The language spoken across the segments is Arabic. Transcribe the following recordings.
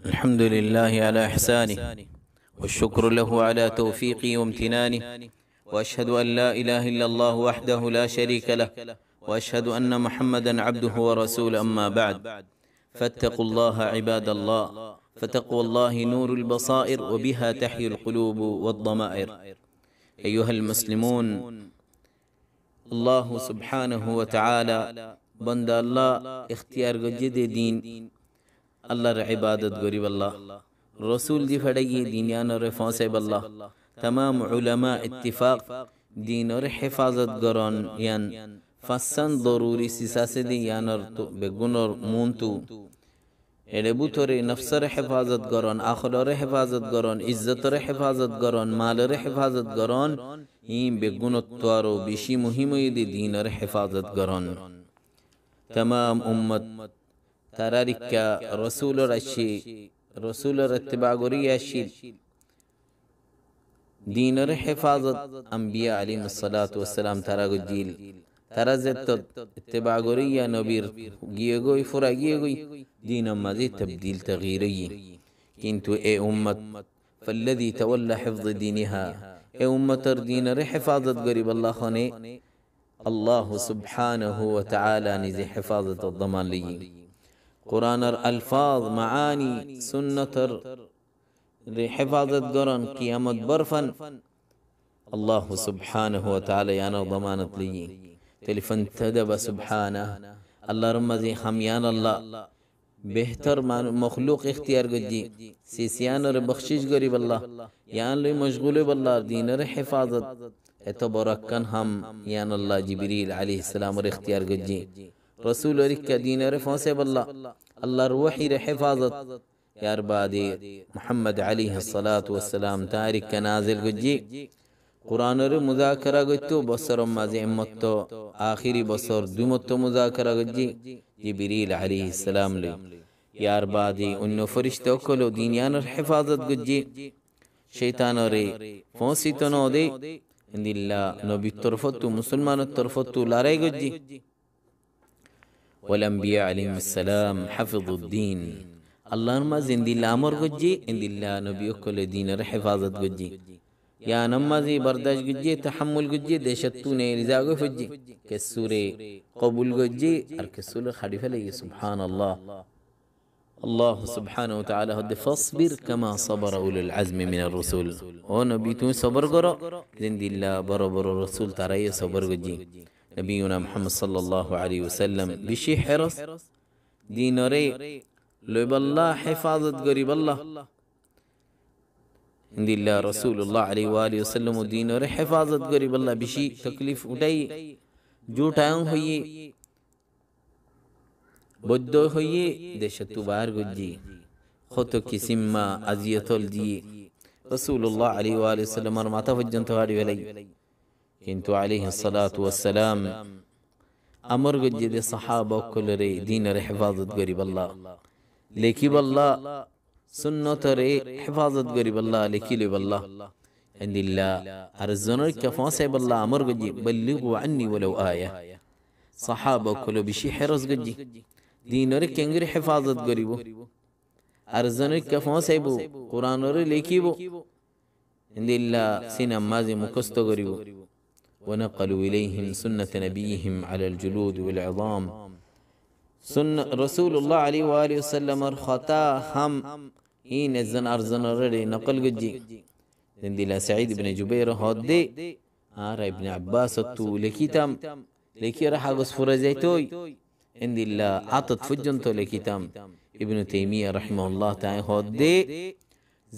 الحمد لله على إحسانه، والشكر له على توفيقه وامتنانه، وأشهد أن لا إله إلا الله وحده لا شريك له، وأشهد أن محمدا عبده ورسوله. أما بعد، فاتقوا الله عباد الله، فتقوى الله نور البصائر، وبها تحيي القلوب والضمائر. أيها المسلمون، الله سبحانه وتعالى بند الله اختيار جد دين الله عبادت غريب الله رسول دي فدي دين يان رفاسه بالله تمام علماء اتفاق دين اور حفاظت گران یان فسن ضروری سیساسه دی یانر تو بگونر مونتو এড়েবুতরে নফসের হেফাজত করন, আখলার হেফাজত করন, ইজ্জতের হেফাজত করন, মালের হেফাজত করন, ই বেগুণত্ব আরো বেশি মুহিময়দি দিনের হেফাজত করন। तमाम উম্মত তারারিকা রসুলের আসি, রসুলের ইত্তিবা করি আসি, দিনের হেফাজত আম্বিয়া আলাইহিস সালাতু ওয়াস সালাম তারা গজিল তারা যেত ইত্তিবা করি ইয়া নবীর গিয়ে গই ফুরা গিয়ে গই دين ماذي تبديل تغييري كنتو اي امت فالذي تولى حفظ دينها اي امت دين حفاظة قريب الله خاني الله سبحانه وتعالى نزي حفاظة الضمان لي قرآن الفاظ معاني سنة حفاظة قرآن قيامت برفن الله سبحانه وتعالى يانا ضمانت لي تلفن تدب سبحانه الله رمزي خميان الله بهتر مخلوق اختیار گجی سیسیان اور بخشش گریب اللہ یان لوی مشغول باللہ دین اور حفاظت اتو برکن ہم یان اللہ جبریل علیہ السلام اور اختیار گجی رسول اور کا دین اور فوسے باللہ اللہ روحی حفاظت یار بعد محمد علیہ الصلاة والسلام تارک نازل گجی قرآن اور مذاکرہ گجتو بصر مازی امتو آخری بصر دومتو مذاکرہ گجی جبریل علیہ السلام لے یار بعدی انو فرشتہ کلو دینیان حفاظت گجی شیطان اور فونسی تنو دے اندی اللہ نبی طرفتو مسلمان طرفتو لارے گجی والانبیاء علیہ السلام حفظ الدین اللہ نما زندی اللہ امر گجی اندی اللہ نبی کلو دین حفاظت گجی یا نمازی برداشت گجی تحمل گجی دیشتو نے رضاگو فجی کسورے قبول گجی اور کسورے خریفہ لگی سبحان اللہ الله سبحانه وتعالى هد فاصبر كما صبر أولو العزم من الرسول او نبی تو صبر کرو زند الله برابر الرسول ترى صبر گجی نبينا محمد صلى الله عليه وسلم بشي حرص ديناري لو بالله حفاظت قريب الله عند الله رسول الله عليه وآله وسلم دين اور حفاظت قريب الله بشي تکلیف اٹھائی جوٹائیں ہوئی بدو ہوئی دشتو بار گجی خطو کسی ما عزیتول دی رسول الله عليه وآله وسلم ارماتا فجن تواری ولی کنتو عليه الصلاة والسلام امر گجی دے صحابہ کل رے دین اور حفاظت قريب الله لیکی بالله سنت رے حفاظت قريب الله لكيلي بالله عند الله ارزنر كفاسي بالله امر گجي بلغوا عني ولو آية صحابة كله بشي حرص گجي دينر كنگر حفاظت قريبو ارزنر كفاسي بو قرآن رے لكي بو عند الله سنة مازي مكستو قريبو ونقلوا إليهم سنة نبيهم على الجلود والعظام سنة رسول الله عليه وآله وسلم خطا هم این ازن ارزن رڑے نقل گجی زندی لا سعید بن جبیر هدی آرہ ابن عباس تو لکیتام لکی رحا غصفر زیتوی اندی لا عطت فجن تو لکیتام ابن تیمیہ رحمه اللہ تعالی هدی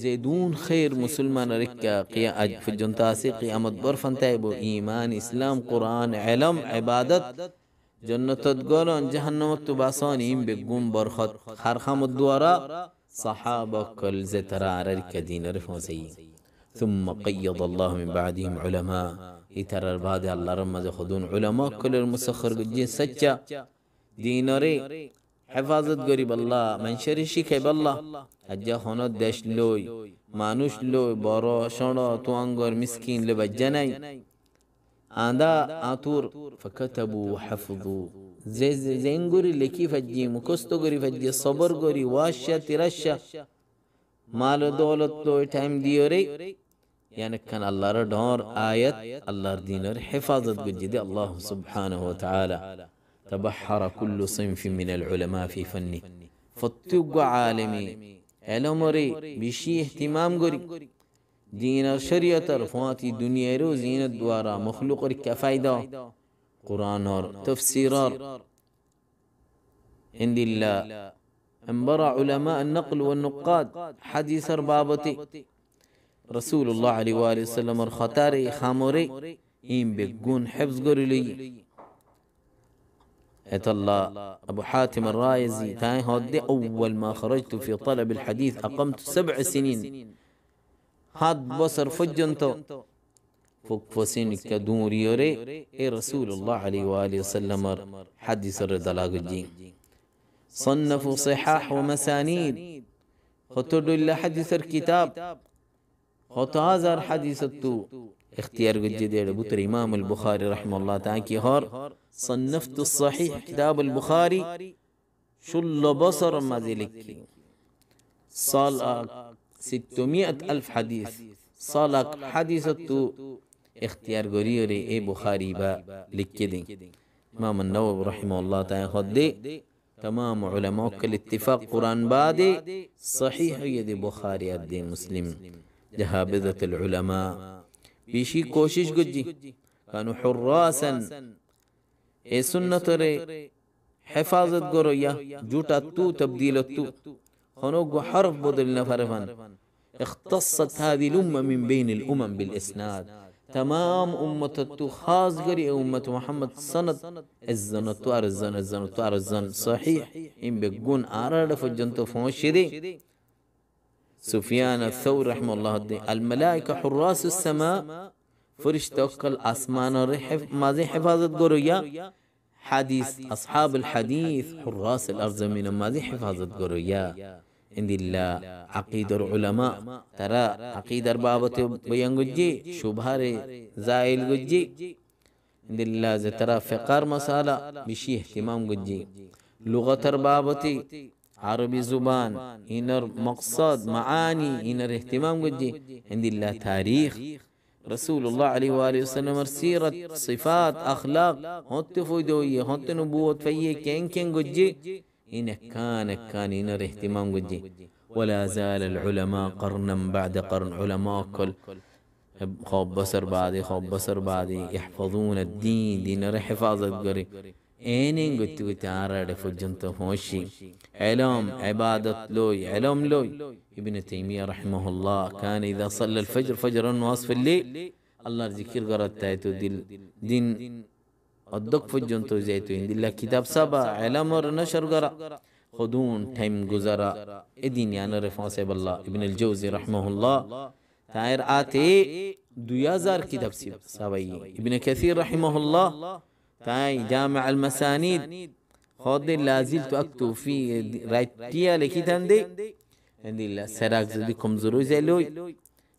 زیدون خیر مسلمان رکا فجن تاسی قیامت برفن تایبو ایمان اسلام قرآن علم عبادت جنتت گولان جہنمت باسان این بگون برخط خرخم الدوارا صحابة كل زترى رك دين رفوسي ثم قيض الله من بعدهم علماء يترى بعد الله رمز خدون علماء كل المسخر جين سجا ديناري حفاظت قريب الله من شر شيك بالله اجا خونات داش لوي مانوش لوي بارا شانا توانغر مسكين لبجناي آندا آتور فكتبوا وحفظوا যে জেঙ্গুরি লেখি ফাজ্জি মুখস্থ করি ফাজ্জি সবর করি ওয়াশা তিরাশা মাল দৌলত তো টাইম দিও রে يعني كان الله ردور آية الله دينر حفاظة بجد الله سبحانه وتعالى تبحر كل صنف من العلماء في فنه فتوق عالمي علمري بشي اهتمام قري دين الشريعة رفواتي دنيا رو زينة دوارا مخلوق كفايدة قرآن تفسيرار عند الله انبرع علماء النقل والنقاد حديث ربابتي رسول الله عليه وآله وسلم الخطاري خاموري إن بيقون حفظ قرلي الله أبو حاتم الرائزي تاي هودي أول ما خرجت في طلب الحديث أقمت 7 سنين هاد بصر فجنتو فوق فسين كدور يوري رسول الله عليه وآله وسلم حديث الرضا لاقجي صنفوا صحاح ومسانيد خطر إلا حديث الكتاب خطو هزار حديثتو اختيار قد بطر إمام البخاري رحمه الله تعالى هار صنفت الصحيح كتاب البخاري شل بصر ما ذلك صال 600,000 حديث صالك حديثتو اختيار قريري اي بخاري با لكدين إمام النووي رحمه الله تعالى خدي تمام علماء الاتفاق قرآن بادي صحيح يدي بخاري الدين مسلم جهابذة العلماء بيشي كوشش قجي كانوا حراسا اي سنة ري حفاظت قرويا جوتا تو تبديل تو خنوق حرف بدلنا فرفا اختصت هذه الأمة من بين الأمم بالإسناد تمام أمة التو خاص قري أمة محمد سند الزن توار الزن توار الزن صحيح إن بيقون آرار فجنتو فمشدي سفيان الثوري رحمه الله دي الملائكة حراس السماء فرش توكل أسمان ماذا حفاظت قرويا حديث أصحاب الحديث حراس الأرض من ماذا حفاظت قرويا عند الله عقيدة العلماء ترى عقيدة بابته بينجي شبهة زائل جي عند الله ترى فقار مسألة بشي اهتمام جي لغة بابتي عربي زبان إنر مقصد معاني إنر اهتمام جي عند الله تاريخ رسول الله عليه وآله وسلم سيرة صفات أخلاق هنت فيدوية هنت نبوة فيه كين جي إن كان إنر اهتمام جي ولا زال العلماء قرنا بعد قرن علماء كل خوب بصر بعدي يحفظون الدين دين حفاظة قري إنين قلت تعالى فجنته فوشي علم عبادة لوي علم لوي ابن تيمية رحمه الله كان إذا صلى الفجر فجرا وصف الليل الله ذكر قرأت تايتو دين الدق فجنتو زيتو عند الله كتاب سبا علم نشر قرأ خدون تيم گزارا ادين يعني رفاسه بالله ابن الجوزي رحمه الله تاير آتي 2000 كتاب سبايي ابن كثير رحمه الله تاي جامع المسانيد خود لازلت أكتب في رايتيا لكتان دي عند الله سراك زدي كمزورو زلوي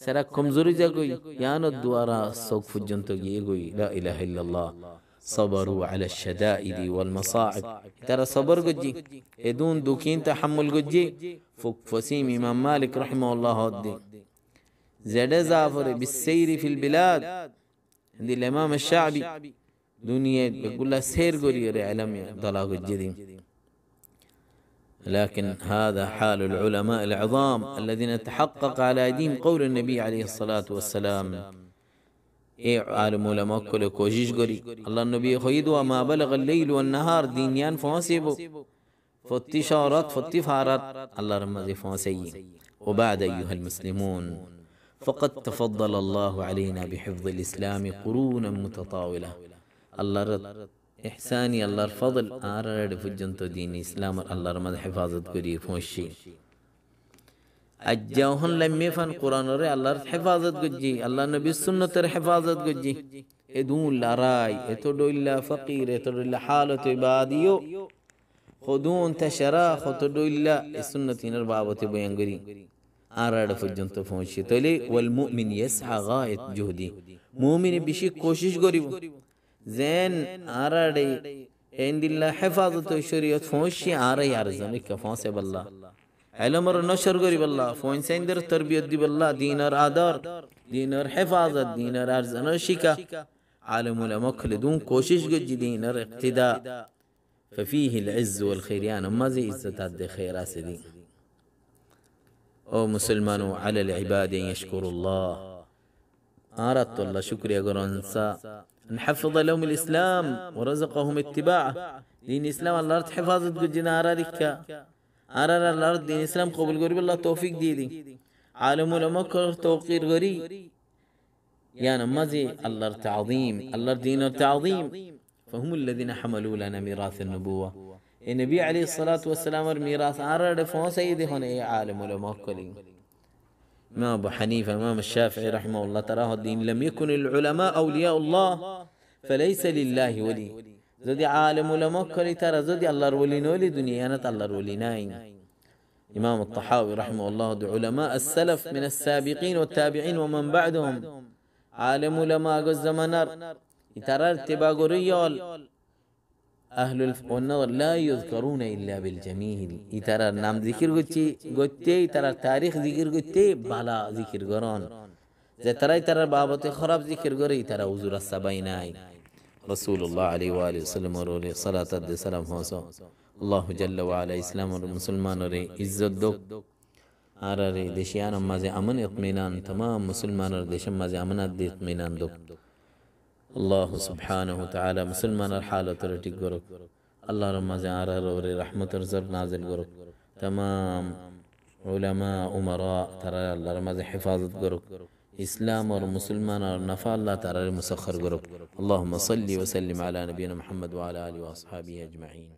سراك كمزورو زلوي يعني الدوارا سوق فجنتو جيغوي لا إله إلا الله صبروا على الشدائد والمصاعب ترى صبر قجي يدون دوكين تحمل قجي فوق فسيم إمام مالك رحمه الله هدي زاد زافر بالسير في البلاد عند الإمام الشعبي دنيا يقول له سير قري علم طلاق الجديد لكن هذا حال العلماء العظام الذين تحقق على أيديهم قول النبي عليه الصلاة والسلام اے عالم علماء كل کوشش قري الله النبي خيد وما بلغ الليل والنهار دينيان فواسبو فالتشارات فالتفارات الله رمزي فواسي وبعد أيها المسلمون فقد تفضل الله علينا بحفظ الإسلام قرونا متطاولة الله رد إحساني الله الفضل آرد فجنتو دين إسلام الله رمز حفاظت قري فوشي أجاهن لم يفن قرآن ري الله حفاظت قجي الله نبي السنة حفاظت قجي ادون لا راي اتدو إلا فقير اتدو إلا حالة عباديو خدون تشرا خدو إلا السنة نربابة بيانقري آراد فجنت فونشي تلي والمؤمن يسعى غاية جهدي مؤمن بشي كوشش قريب زين آراد عند الله حفاظة الشريعة فوشي عاري عرزانك فانسي بالله علم نشر غري بالله فوين سندر تربية دي بالله دينار آدار دينار حفاظة دينار عرزانه شكا عالم علماء كل دون کوشش گج دينار اقتداء ففيه العز والخيريان ما زي عزت هذه خيرات دي او مسلمانو على العباد ان يشكروا الله أردت الله شكر يا قرنسا أن حفظ لهم الإسلام ورزقهم اتباعه دين الإسلام الأرض حفاظة قجنا أرارك أرار الأرض دين الإسلام قبل قريب الله توفيق دي عالم المكر توقير غري يعني مازي الله تعظيم الله دين تعظيم فهم الذين حملوا لنا ميراث النبوة النبي عليه الصلاة والسلام الميراث أرار فهو سيدي هنا عالم المكر إمام أبو حنيفة إمام الشافعي رحمه الله تراه الدين لم يكن العلماء أولياء الله فليس لله ولي زدي عالم علماء كلي ترى زدي الله الولي نولي دنيا نت الله الولي ناين إمام الطحاوي رحمه الله دي علماء السلف من السابقين والتابعين ومن بعدهم عالم علماء الزمنار ترى اتباع ريال أهل والنظر لا يذكرون إلا بالجميل ترى نام ذكر قتي ترى تاريخ ذكر قتي بلا ذكر قران زي ترى بابت خراب ذكر قري ترى وزور السبعيناي رسول الله عليه وآله وسلم ورولي صلاة السلام فوسو الله جل وعلا إسلام المسلمان ري عزت دوك آراري دشيان مازي أمن اطمينان تمام مسلمان دشم مازي أمنات دي اطمينان دوك الله سبحانه وتعالى مسلمان الحالة ترتي قرق الله رمزي عرر وري رحمة رزق نازل قرق تمام علماء أمراء ترى الله رمزي حفاظة قرق إسلام والمسلمان والنفع الله ترى مسخر قرق اللهم صل وسلم على نبينا محمد وعلى آله وأصحابه أجمعين.